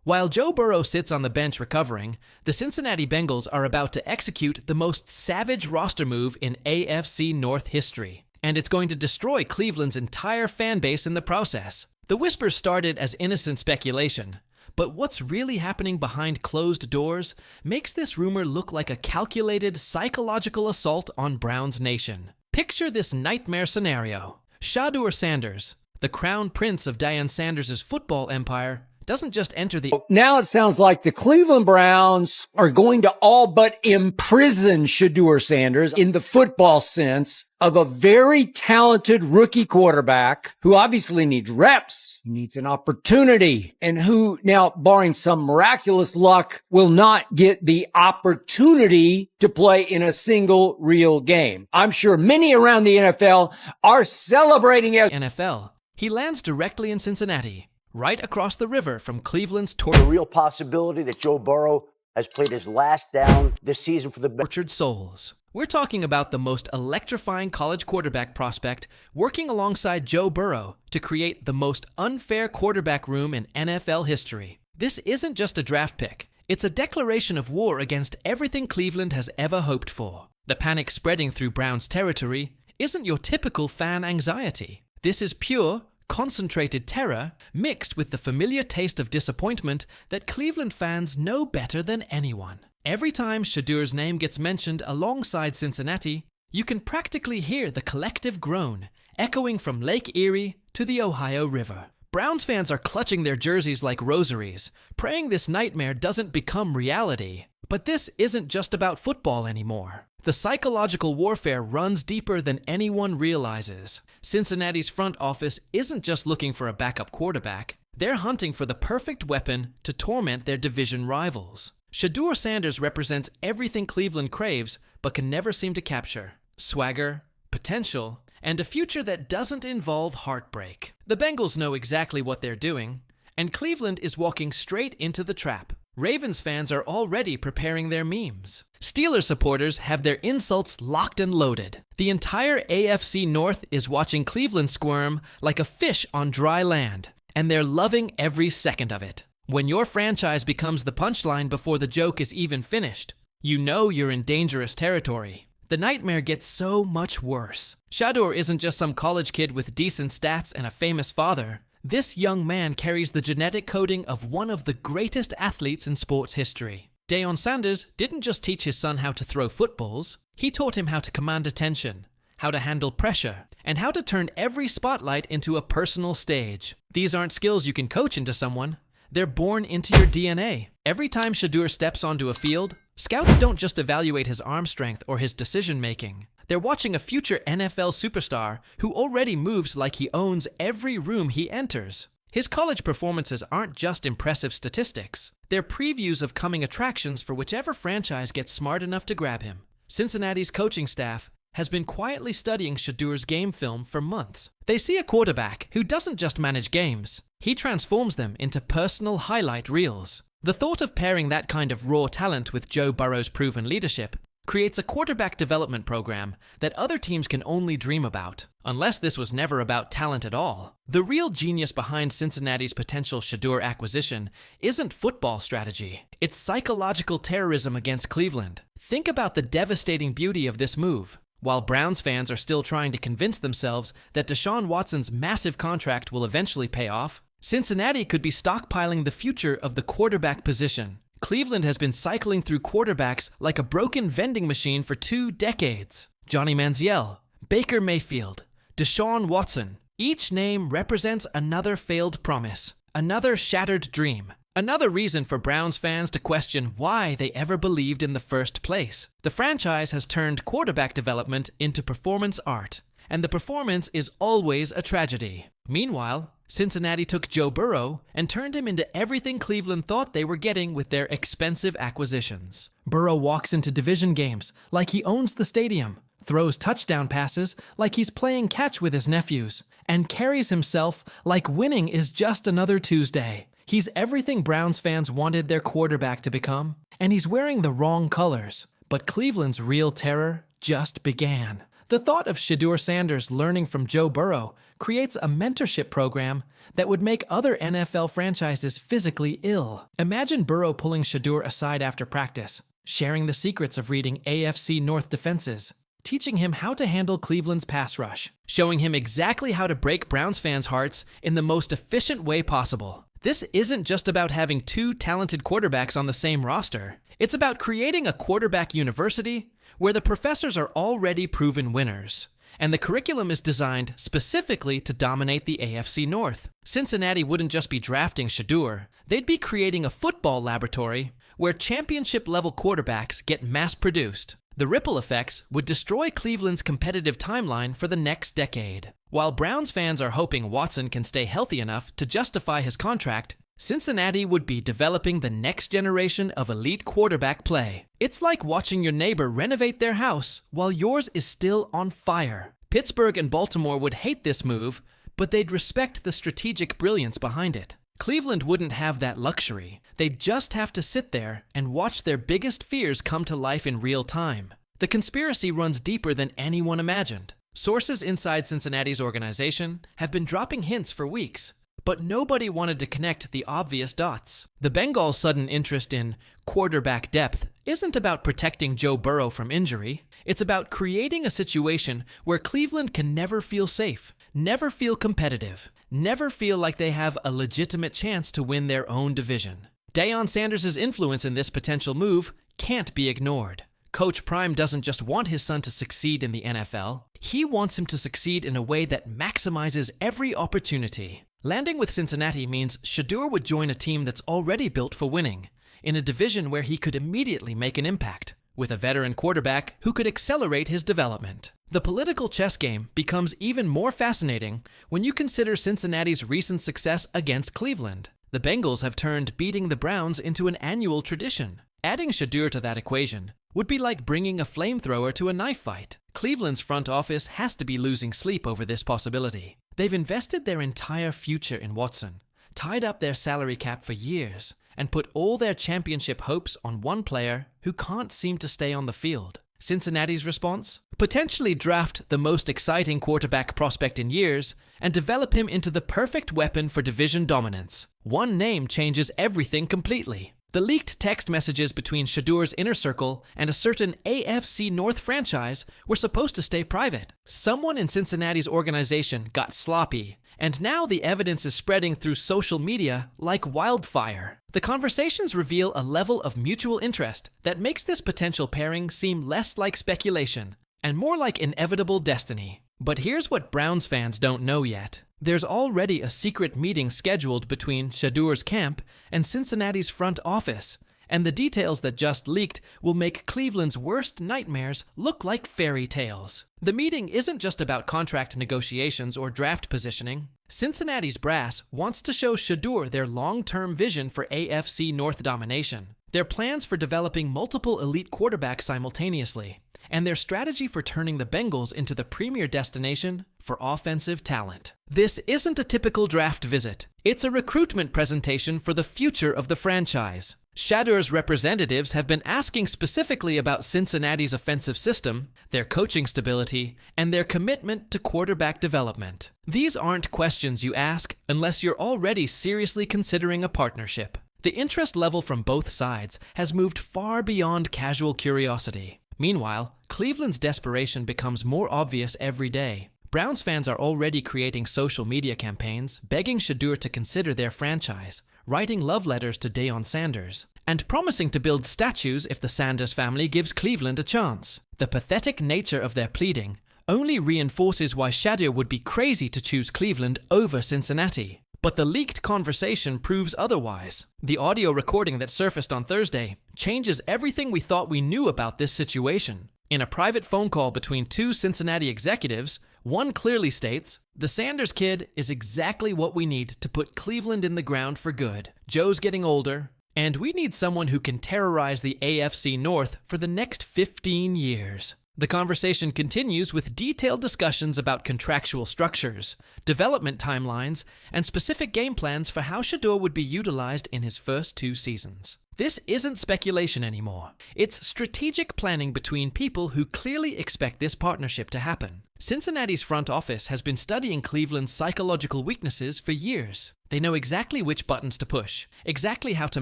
While Joe Burrow sits on the bench recovering, the Cincinnati Bengals are about to execute the most savage roster move in AFC North history, and it's going to destroy Cleveland's entire fan base in the process. The whispers started as innocent speculation, but what's really happening behind closed doors makes this rumor look like a calculated psychological assault on Browns Nation. Picture this nightmare scenario. Shadur Sanders, the crown prince of Deion Sanders' football empire, doesn't just enter the... Now it sounds like the Cleveland Browns are going to all but imprison Shadur Sanders in the football sense of a very talented rookie quarterback who obviously needs reps, needs an opportunity, and who now, barring some miraculous luck, will not get the opportunity to play in a single real game. I'm sure many around the NFL are celebrating it. NFL. He lands directly in Cincinnati, right across the river from Cleveland's The real possibility that Joe Burrow has played his last down this season for the tortured souls. We're talking about the most electrifying college quarterback prospect working alongside Joe Burrow to create the most unfair quarterback room in NFL history. This isn't just a draft pick. It's a declaration of war against everything Cleveland has ever hoped for. The panic spreading through Browns territory isn't your typical fan anxiety. This is pure, concentrated terror mixed with the familiar taste of disappointment that Cleveland fans know better than anyone. Every time Shadur's name gets mentioned alongside Cincinnati, you can practically hear the collective groan echoing from Lake Erie to the Ohio River. Browns fans are clutching their jerseys like rosaries, praying this nightmare doesn't become reality. But this isn't just about football anymore. The psychological warfare runs deeper than anyone realizes. Cincinnati's front office isn't just looking for a backup quarterback. They're hunting for the perfect weapon to torment their division rivals. Shadur Sanders represents everything Cleveland craves but can never seem to capture: swagger, potential, and a future that doesn't involve heartbreak. The Bengals know exactly what they're doing, and Cleveland is walking straight into the trap. Ravens fans are already preparing their memes. Steelers supporters have their insults locked and loaded. The entire AFC North is watching Cleveland squirm like a fish on dry land, and they're loving every second of it. When your franchise becomes the punchline before the joke is even finished, you know you're in dangerous territory. The nightmare gets so much worse. Shadur isn't just some college kid with decent stats and a famous father. This young man carries the genetic coding of one of the greatest athletes in sports history. Deion Sanders didn't just teach his son how to throw footballs, he taught him how to command attention, how to handle pressure, and how to turn every spotlight into a personal stage. These aren't skills you can coach into someone. They're born into your DNA. Every time Shadur steps onto a field, scouts don't just evaluate his arm strength or his decision-making. They're watching a future NFL superstar who already moves like he owns every room he enters. His college performances aren't just impressive statistics. They're previews of coming attractions for whichever franchise gets smart enough to grab him. Cincinnati's coaching staff has been quietly studying Shadur's game film for months. They see a quarterback who doesn't just manage games. He transforms them into personal highlight reels. The thought of pairing that kind of raw talent with Joe Burrow's proven leadership creates a quarterback development program that other teams can only dream about, unless this was never about talent at all. The real genius behind Cincinnati's potential Shadur acquisition isn't football strategy. It's psychological terrorism against Cleveland. Think about the devastating beauty of this move. While Browns fans are still trying to convince themselves that Deshaun Watson's massive contract will eventually pay off, Cincinnati could be stockpiling the future of the quarterback position. Cleveland has been cycling through quarterbacks like a broken vending machine for 2 decades. Johnny Manziel, Baker Mayfield, Deshaun Watson. Each name represents another failed promise, another shattered dream, another reason for Browns fans to question why they ever believed in the first place. The franchise has turned quarterback development into performance art, and the performance is always a tragedy. Meanwhile, Cincinnati took Joe Burrow and turned him into everything Cleveland thought they were getting with their expensive acquisitions. Burrow walks into division games like he owns the stadium, throws touchdown passes like he's playing catch with his nephews, and carries himself like winning is just another Tuesday. He's everything Browns fans wanted their quarterback to become, and he's wearing the wrong colors. But Cleveland's real terror just began. The thought of Shadur Sanders learning from Joe Burrow creates a mentorship program that would make other NFL franchises physically ill. Imagine Burrow pulling Shadur aside after practice, sharing the secrets of reading AFC North defenses, teaching him how to handle Cleveland's pass rush, showing him exactly how to break Browns fans' hearts in the most efficient way possible. This isn't just about having two talented quarterbacks on the same roster. It's about creating a quarterback university where the professors are already proven winners, and the curriculum is designed specifically to dominate the AFC North. Cincinnati wouldn't just be drafting Shadur, they'd be creating a football laboratory where championship-level quarterbacks get mass-produced. The ripple effects would destroy Cleveland's competitive timeline for the next decade. While Browns fans are hoping Watson can stay healthy enough to justify his contract, Cincinnati would be developing the next generation of elite quarterback play. It's like watching your neighbor renovate their house while yours is still on fire. Pittsburgh and Baltimore would hate this move, but they'd respect the strategic brilliance behind it. Cleveland wouldn't have that luxury. They'd just have to sit there and watch their biggest fears come to life in real time. The conspiracy runs deeper than anyone imagined. Sources inside Cincinnati's organization have been dropping hints for weeks, but nobody wanted to connect the obvious dots. The Bengals' sudden interest in quarterback depth isn't about protecting Joe Burrow from injury. It's about creating a situation where Cleveland can never feel safe, never feel competitive, never feel like they have a legitimate chance to win their own division. Deion Sanders' influence in this potential move can't be ignored. Coach Prime doesn't just want his son to succeed in the NFL, he wants him to succeed in a way that maximizes every opportunity. Landing with Cincinnati means Shadur would join a team that's already built for winning, in a division where he could immediately make an impact, with a veteran quarterback who could accelerate his development. The political chess game becomes even more fascinating when you consider Cincinnati's recent success against Cleveland. The Bengals have turned beating the Browns into an annual tradition. Adding Shadur to that equation would be like bringing a flamethrower to a knife fight. Cleveland's front office has to be losing sleep over this possibility. They've invested their entire future in Watson, tied up their salary cap for years, and put all their championship hopes on one player who can't seem to stay on the field. Cincinnati's response? Potentially draft the most exciting quarterback prospect in years and develop him into the perfect weapon for division dominance. One name changes everything completely. The leaked text messages between Shadur's inner circle and a certain AFC North franchise were supposed to stay private. Someone in Cincinnati's organization got sloppy, and now the evidence is spreading through social media like wildfire. The conversations reveal a level of mutual interest that makes this potential pairing seem less like speculation and more like inevitable destiny. But here's what Browns fans don't know yet. There's already a secret meeting scheduled between Shadur's camp and Cincinnati's front office, and the details that just leaked will make Cleveland's worst nightmares look like fairy tales. The meeting isn't just about contract negotiations or draft positioning. Cincinnati's brass wants to show Shadur their long-term vision for AFC North domination, their plans for developing multiple elite quarterbacks simultaneously, and their strategy for turning the Bengals into the premier destination for offensive talent. This isn't a typical draft visit. It's a recruitment presentation for the future of the franchise. Shadur's representatives have been asking specifically about Cincinnati's offensive system, their coaching stability, and their commitment to quarterback development. These aren't questions you ask unless you're already seriously considering a partnership. The interest level from both sides has moved far beyond casual curiosity. Meanwhile, Cleveland's desperation becomes more obvious every day. Browns fans are already creating social media campaigns, begging Shadur to consider their franchise, writing love letters to Deion Sanders, and promising to build statues if the Sanders family gives Cleveland a chance. The pathetic nature of their pleading only reinforces why Shadur would be crazy to choose Cleveland over Cincinnati. But the leaked conversation proves otherwise. The audio recording that surfaced on Thursday changes everything we thought we knew about this situation. In a private phone call between two Cincinnati executives, one clearly states, "The Sanders kid is exactly what we need to put Cleveland in the ground for good. Joe's getting older, and we need someone who can terrorize the AFC North for the next 15 years. The conversation continues with detailed discussions about contractual structures, development timelines, and specific game plans for how Shadur would be utilized in his first 2 seasons. This isn't speculation anymore. It's strategic planning between people who clearly expect this partnership to happen. Cincinnati's front office has been studying Cleveland's psychological weaknesses for years. They know exactly which buttons to push, exactly how to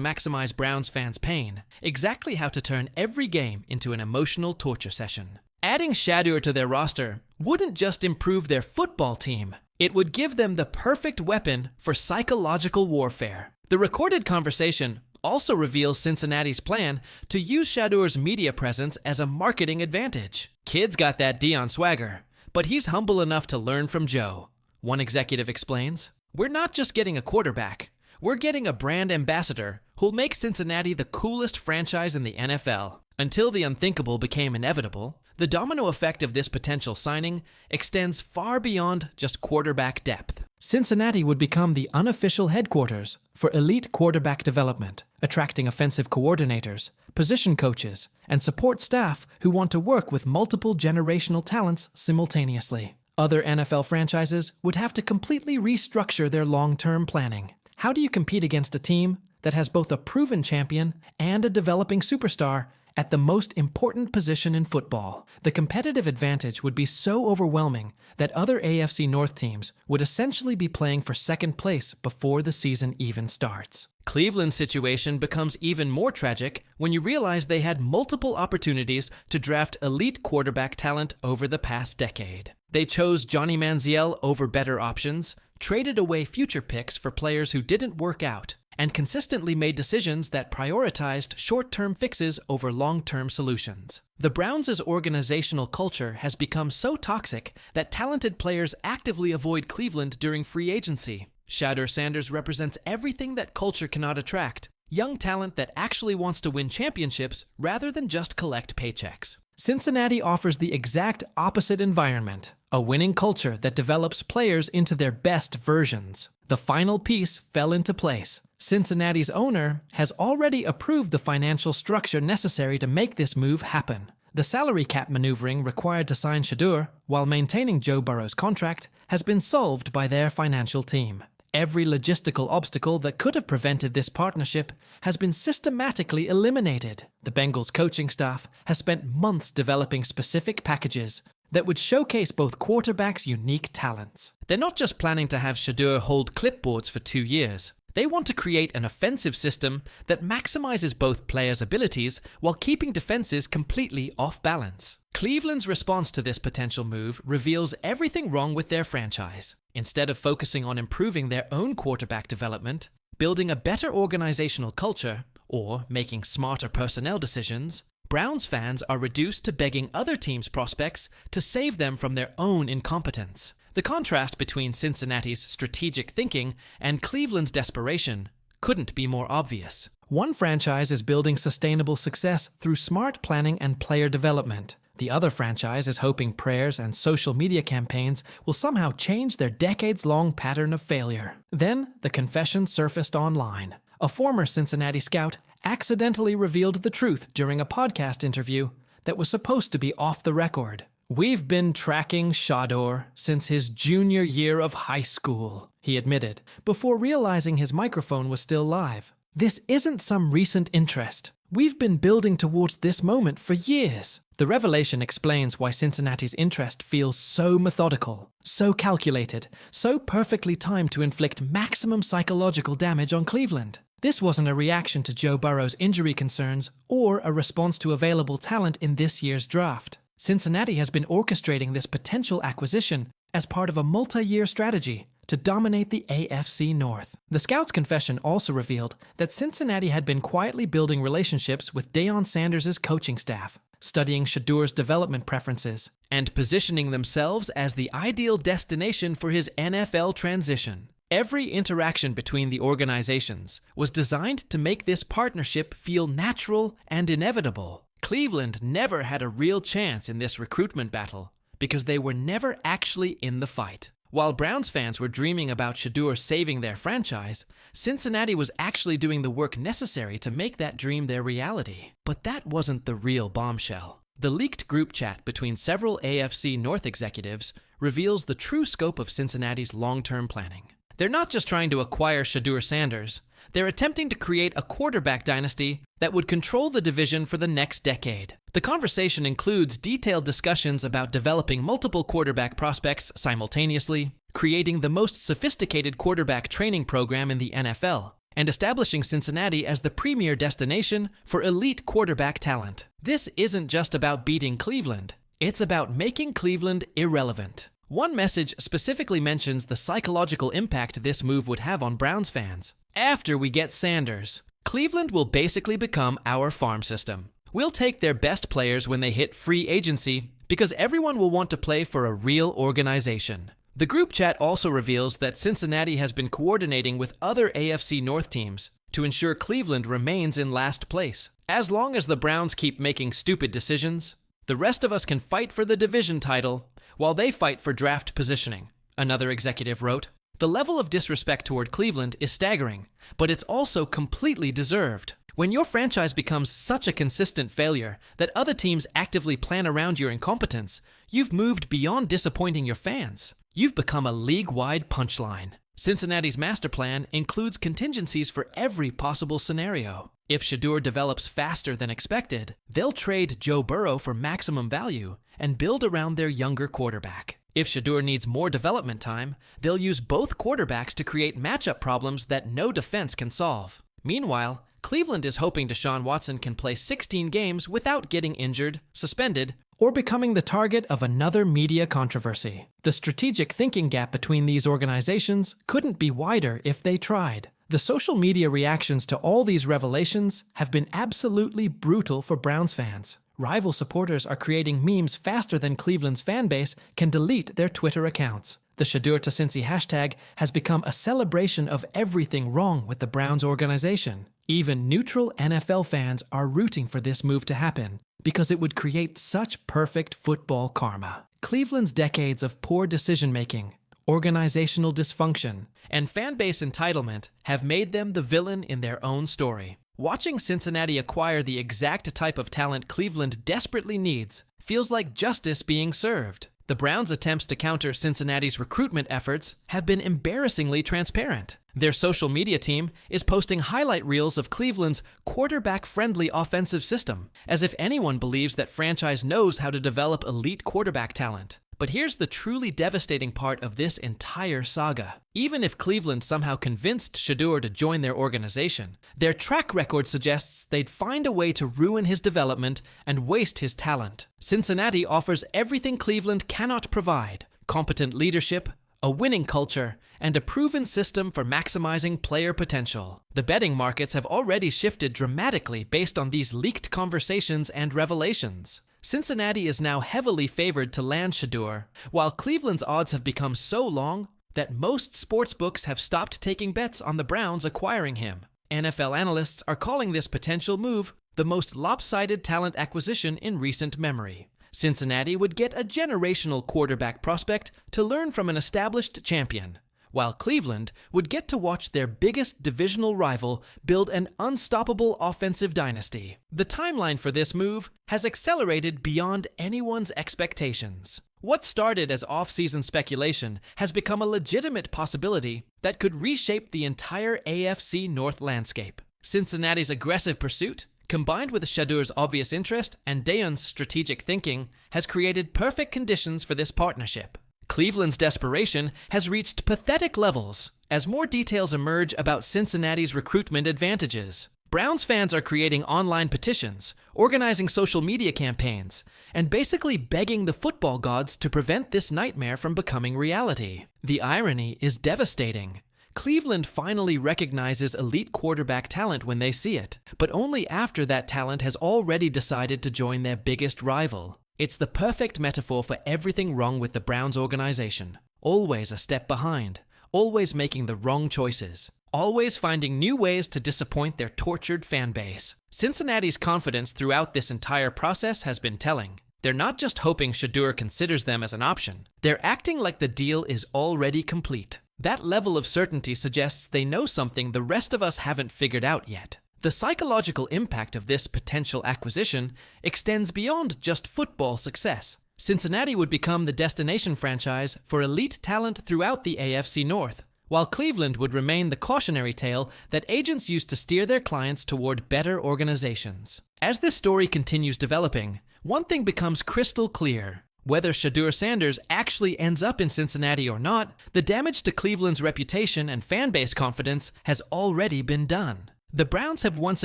maximize Browns fans' pain, exactly how to turn every game into an emotional torture session. Adding Shadur to their roster wouldn't just improve their football team, it would give them the perfect weapon for psychological warfare. The recorded conversation also reveals Cincinnati's plan to use Shadur's media presence as a marketing advantage. Kid's got that Deion swagger, but he's humble enough to learn from Joe. One executive explains, "We're not just getting a quarterback, we're getting a brand ambassador who'll make Cincinnati the coolest franchise in the NFL." Until the unthinkable became inevitable, the domino effect of this potential signing extends far beyond just quarterback depth. Cincinnati would become the unofficial headquarters for elite quarterback development, attracting offensive coordinators, position coaches, and support staff who want to work with multiple generational talents simultaneously. Other NFL franchises would have to completely restructure their long-term planning. How do you compete against a team that has both a proven champion and a developing superstar at the most important position in football? The competitive advantage would be so overwhelming that other AFC North teams would essentially be playing for second place before the season even starts. Cleveland's situation becomes even more tragic when you realize they had multiple opportunities to draft elite quarterback talent over the past decade. They chose Johnny Manziel over better options, traded away future picks for players who didn't work out, and consistently made decisions that prioritized short-term fixes over long-term solutions. The Browns' organizational culture has become so toxic that talented players actively avoid Cleveland during free agency. Shadur Sanders represents everything that culture cannot attract: young talent that actually wants to win championships rather than just collect paychecks. Cincinnati offers the exact opposite environment, a winning culture that develops players into their best versions. The final piece fell into place. Cincinnati's owner has already approved the financial structure necessary to make this move happen. The salary cap maneuvering required to sign Shadur, while maintaining Joe Burrow's contract, has been solved by their financial team. Every logistical obstacle that could have prevented this partnership has been systematically eliminated. The Bengals coaching staff has spent months developing specific packages that would showcase both quarterbacks' unique talents. They're not just planning to have Shadur hold clipboards for 2 years. They want to create an offensive system that maximizes both players' abilities while keeping defenses completely off balance. Cleveland's response to this potential move reveals everything wrong with their franchise. Instead of focusing on improving their own quarterback development, building a better organizational culture, or making smarter personnel decisions, Browns fans are reduced to begging other teams' prospects to save them from their own incompetence. The contrast between Cincinnati's strategic thinking and Cleveland's desperation couldn't be more obvious. One franchise is building sustainable success through smart planning and player development. The other franchise is hoping prayers and social media campaigns will somehow change their decades-long pattern of failure. Then, the confession surfaced online. A former Cincinnati scout accidentally revealed the truth during a podcast interview that was supposed to be off the record. "We've been tracking Shadur since his junior year of high school," he admitted, before realizing his microphone was still live. "This isn't some recent interest. We've been building towards this moment for years." The revelation explains why Cincinnati's interest feels so methodical, so calculated, so perfectly timed to inflict maximum psychological damage on Cleveland. This wasn't a reaction to Joe Burrow's injury concerns or a response to available talent in this year's draft. Cincinnati has been orchestrating this potential acquisition as part of a multi-year strategy to dominate the AFC North. The scout's confession also revealed that Cincinnati had been quietly building relationships with Deion Sanders' coaching staff, studying Shadur's development preferences, and positioning themselves as the ideal destination for his NFL transition. Every interaction between the organizations was designed to make this partnership feel natural and inevitable. Cleveland never had a real chance in this recruitment battle because they were never actually in the fight. While Browns fans were dreaming about Shadur saving their franchise, Cincinnati was actually doing the work necessary to make that dream their reality. But that wasn't the real bombshell. The leaked group chat between several AFC North executives reveals the true scope of Cincinnati's long-term planning. They're not just trying to acquire Shadur Sanders, they're attempting to create a quarterback dynasty that would control the division for the next decade. The conversation includes detailed discussions about developing multiple quarterback prospects simultaneously, creating the most sophisticated quarterback training program in the NFL, and establishing Cincinnati as the premier destination for elite quarterback talent. This isn't just about beating Cleveland, it's about making Cleveland irrelevant. One message specifically mentions the psychological impact this move would have on Browns fans. After we get Sanders, Cleveland will basically become our farm system. We'll take their best players when they hit free agency because everyone will want to play for a real organization. The group chat also reveals that Cincinnati has been coordinating with other AFC North teams to ensure Cleveland remains in last place. As long as the Browns keep making stupid decisions, the rest of us can fight for the division title while they fight for draft positioning, another executive wrote. The level of disrespect toward Cleveland is staggering, but it's also completely deserved. When your franchise becomes such a consistent failure that other teams actively plan around your incompetence, you've moved beyond disappointing your fans. You've become a league-wide punchline. Cincinnati's master plan includes contingencies for every possible scenario. If Shadur develops faster than expected, they'll trade Joe Burrow for maximum value and build around their younger quarterback. If Shadur needs more development time, they'll use both quarterbacks to create matchup problems that no defense can solve. Meanwhile, Cleveland is hoping Deshaun Watson can play 16 games without getting injured, suspended, or becoming the target of another media controversy. The strategic thinking gap between these organizations couldn't be wider if they tried. The social media reactions to all these revelations have been absolutely brutal for Browns fans. Rival supporters are creating memes faster than Cleveland's fanbase can delete their Twitter accounts. The Shadur to Cincy hashtag has become a celebration of everything wrong with the Browns organization. Even neutral NFL fans are rooting for this move to happen because it would create such perfect football karma. Cleveland's decades of poor decision-making, organizational dysfunction, and fanbase entitlement have made them the villain in their own story. Watching Cincinnati acquire the exact type of talent Cleveland desperately needs feels like justice being served. The Browns' attempts to counter Cincinnati's recruitment efforts have been embarrassingly transparent. Their social media team is posting highlight reels of Cleveland's quarterback-friendly offensive system, as if anyone believes that franchise knows how to develop elite quarterback talent. But here's the truly devastating part of this entire saga. Even if Cleveland somehow convinced Shadur to join their organization, their track record suggests they'd find a way to ruin his development and waste his talent. Cincinnati offers everything Cleveland cannot provide: competent leadership, a winning culture, and a proven system for maximizing player potential. The betting markets have already shifted dramatically based on these leaked conversations and revelations. Cincinnati is now heavily favored to land Shadur, while Cleveland's odds have become so long that most sportsbooks have stopped taking bets on the Browns acquiring him. NFL analysts are calling this potential move the most lopsided talent acquisition in recent memory. Cincinnati would get a generational quarterback prospect to learn from an established champion, while Cleveland would get to watch their biggest divisional rival build an unstoppable offensive dynasty. The timeline for this move has accelerated beyond anyone's expectations. What started as off-season speculation has become a legitimate possibility that could reshape the entire AFC North landscape. Cincinnati's aggressive pursuit, combined with Shadur's obvious interest and Dayon's strategic thinking, has created perfect conditions for this partnership. Cleveland's desperation has reached pathetic levels as more details emerge about Cincinnati's recruitment advantages. Browns fans are creating online petitions, organizing social media campaigns, and basically begging the football gods to prevent this nightmare from becoming reality. The irony is devastating. Cleveland finally recognizes elite quarterback talent when they see it, but only after that talent has already decided to join their biggest rival. It's the perfect metaphor for everything wrong with the Browns organization. Always a step behind, always making the wrong choices, always finding new ways to disappoint their tortured fan base. Cincinnati's confidence throughout this entire process has been telling. They're not just hoping Shadur considers them as an option, they're acting like the deal is already complete. That level of certainty suggests they know something the rest of us haven't figured out yet. The psychological impact of this potential acquisition extends beyond just football success. Cincinnati would become the destination franchise for elite talent throughout the AFC North, while Cleveland would remain the cautionary tale that agents used to steer their clients toward better organizations. As this story continues developing, one thing becomes crystal clear. Whether Shadur Sanders actually ends up in Cincinnati or not, the damage to Cleveland's reputation and fan base confidence has already been done. The Browns have once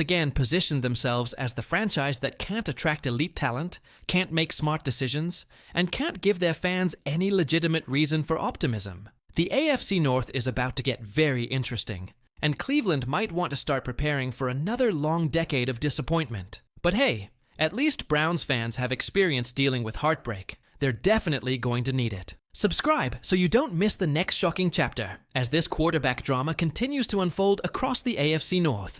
again positioned themselves as the franchise that can't attract elite talent, can't make smart decisions, and can't give their fans any legitimate reason for optimism. The AFC North is about to get very interesting, and Cleveland might want to start preparing for another long decade of disappointment. But hey, at least Browns fans have experience dealing with heartbreak. They're definitely going to need it. Subscribe so you don't miss the next shocking chapter as this quarterback drama continues to unfold across the AFC North.